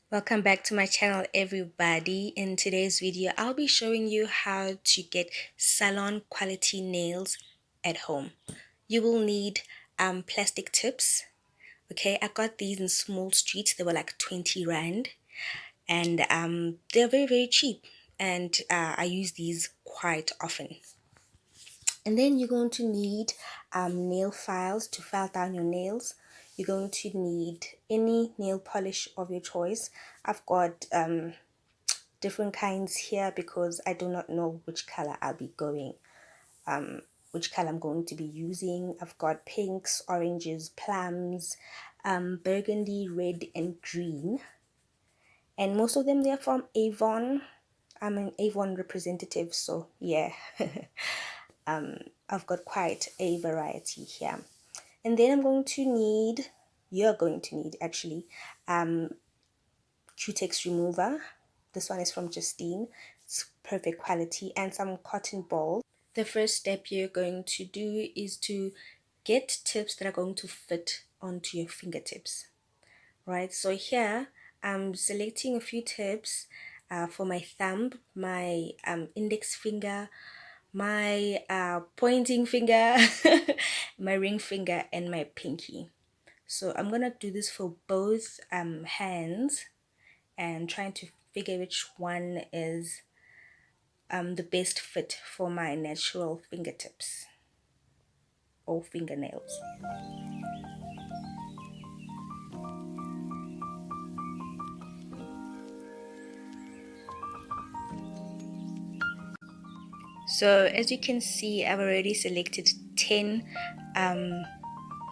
Welcome back to my channel, everybody. In today's video I'll be showing you how to get salon quality nails at home. You will need plastic tips. Okay, I got these in Small Street. They were like 20 rand, and they're very cheap, and I use these quite often. And then you're going to need nail files to file down your nails. You're going to need any nail polish of your choice. I've got different kinds here because I do not know which color I'll be going, which color I'm going to be using. I've got pinks, oranges, plums, burgundy, red, and green. And most of them, they're from Avon. I'm an Avon representative, so yeah. I've got quite a variety here. And then you're going to need actually, Cutex remover. This one is from Justine. It's perfect quality, and some cotton balls. The first step you're going to do is to get tips that are going to fit onto your fingertips. Right, so here I'm selecting a few tips for my thumb, my index finger, my pointing finger, my ring finger, and my pinky. So I'm gonna do this for both hands and trying to figure which one is the best fit for my natural fingertips or fingernails. So as you can see, I've already selected 10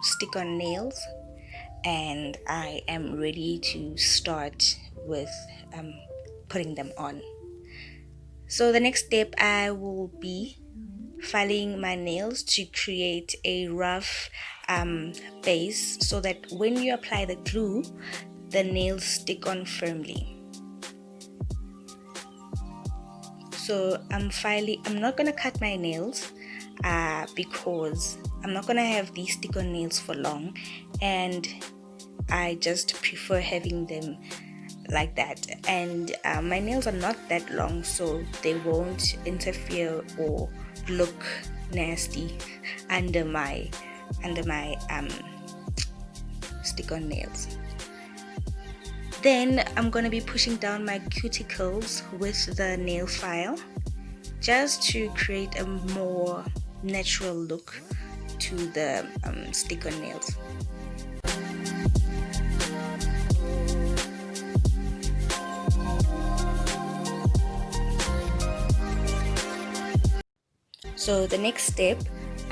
stick-on nails, and I am ready to start with putting them on. So the next step, I will be filing my nails to create a rough base so that when you apply the glue, the nails stick on firmly. So I'm not gonna cut my nails because I'm not gonna have these stick-on nails for long, and I just prefer having them like that. And my nails are not that long, so they won't interfere or look nasty under my stick-on nails. Then I'm going to be pushing down my cuticles with the nail file just to create a more natural look to the stick-on nails. So the next step,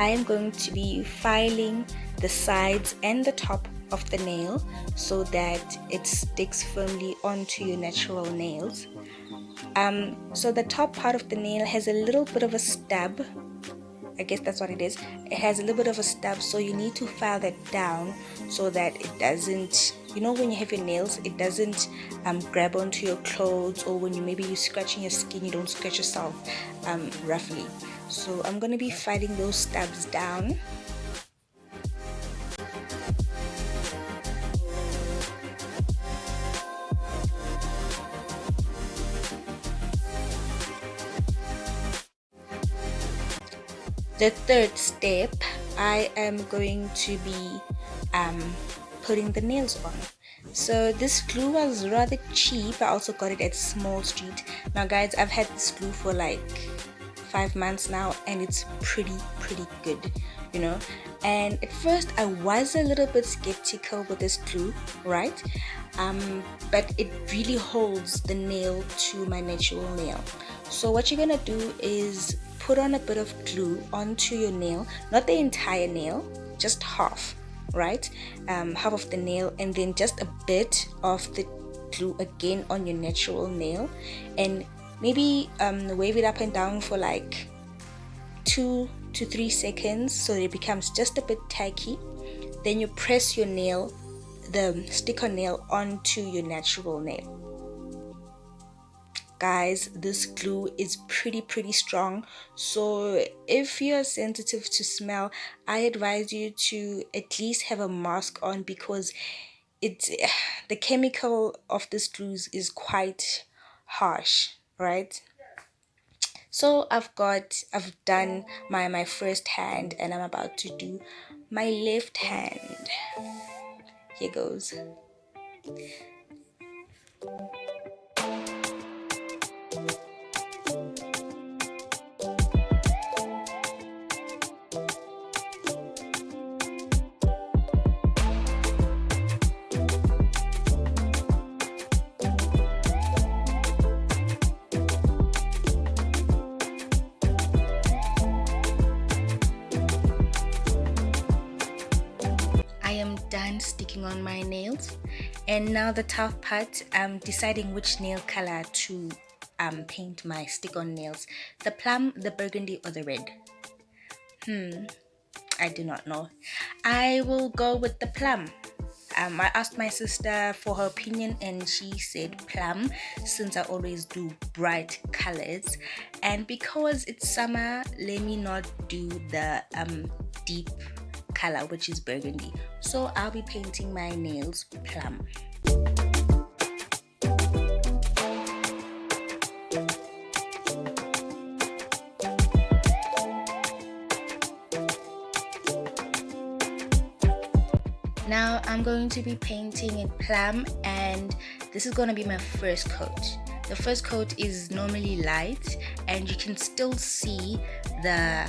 I am going to be filing the sides and the top of the nail so that it sticks firmly onto your natural nails. So the top part of the nail has a little bit of a stub. I guess that's what it is. It has a little bit of a stub, so you need to file that down so that it doesn't, when you have your nails, it doesn't grab onto your clothes, or when you're scratching your skin, you don't scratch yourself roughly. So I'm going to be filing those stubs down. The third step, I am going to be putting the nails on. So this glue was rather cheap. I also got it at Small Street. Now guys, I've had this glue for like 5 months now, and it's pretty good, and at first I was a little bit skeptical with this glue, right? But it really holds the nail to my natural nail. So what you're gonna do is put on a bit of glue onto your nail, not the entire nail, just half, right? Half of the nail, and then just a bit of the glue again on your natural nail, and maybe wave it up and down for like 2 to 3 seconds so it becomes just a bit tacky. Then you press your nail, the stick-on nail, onto your natural nail. Guys, this glue is pretty strong, so if you're sensitive to smell, I advise you to at least have a mask on, because it's the chemical of this glue is quite harsh, right? So I've done my first hand, and I'm about to do my left hand. Here goes. I am done sticking on my nails, and now the tough part, I'm deciding which nail color to paint my stick-on nails: the plum, the burgundy, or the red. I do not know. I will go with the plum. I asked my sister for her opinion, and she said plum, since I always do bright colors, and because it's summer, let me not do the deep color, which is burgundy. So I'll be painting my nails plum. Now I'm going to be painting it plum, and this is going to be my first coat. The first coat is normally light, and you can still see the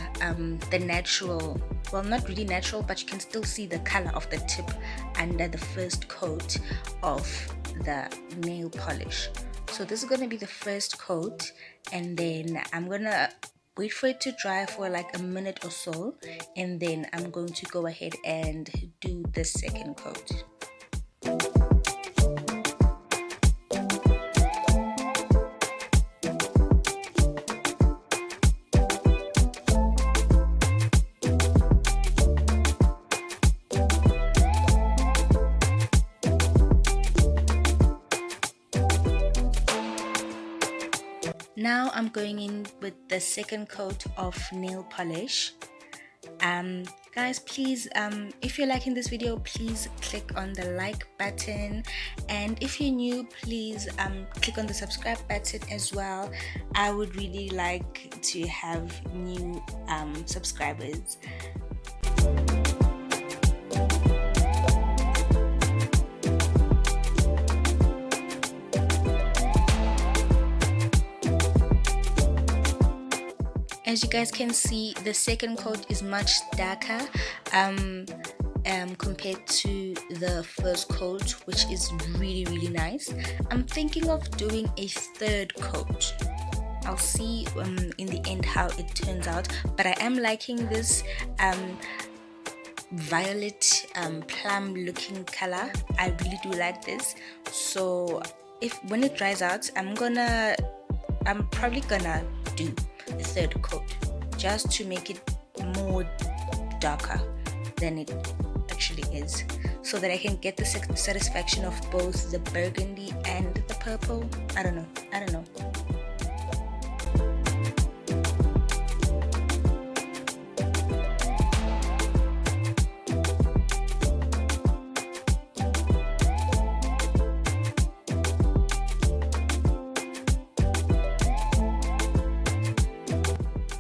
natural, well, not really natural, but you can still see the color of the tip under the first coat of the nail polish. So this is going to be the first coat, and then I'm gonna wait for it to dry for like a minute or so, and then I'm going to go ahead and do the second coat. Now I'm going in with the second coat of nail polish. Guys, please, if you're liking this video, please click on the like button, and if you're new, please click on the subscribe button as well. I would really like to have new subscribers. As you guys can see, the second coat is much darker compared to the first coat, which is really nice. I'm thinking of doing a third coat. I'll see in the end how it turns out, but I am liking this violet plum looking color. I really do like this. So when it dries out, I'm probably gonna do the third coat just to make it more darker than it actually is, so that I can get the satisfaction of both the burgundy and the purple. I don't know.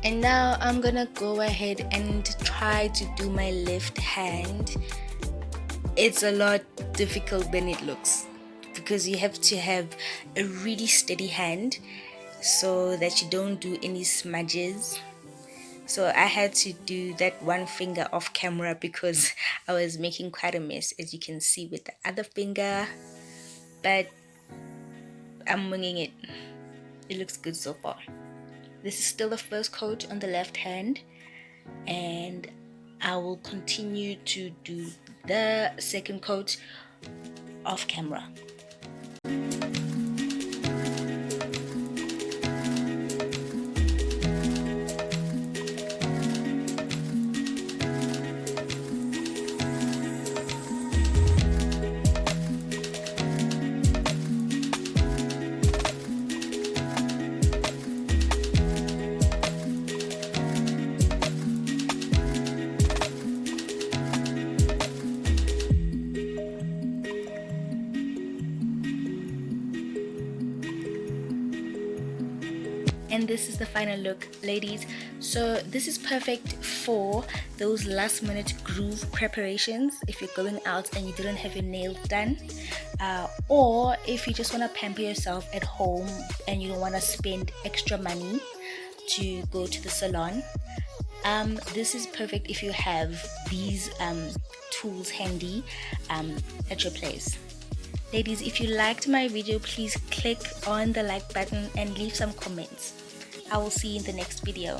And now I'm gonna go ahead and try to do my left hand. It's a lot difficult than it looks, because you have to have a really steady hand so that you don't do any smudges. So I had to do that one finger off camera because I was making quite a mess, as you can see with the other finger, but I'm winging it. It looks good so far. This is still the first coat on the left hand, and I will continue to do the second coat off camera. and this is the final look, ladies. So this is perfect for those last minute groove preparations if you're going out and you didn't have your nails done, or if you just want to pamper yourself at home and you don't want to spend extra money to go to the salon. This is perfect if you have these tools handy at your place. Ladies, if you liked my video, please click on the like button and leave some comments. I will see you in the next video.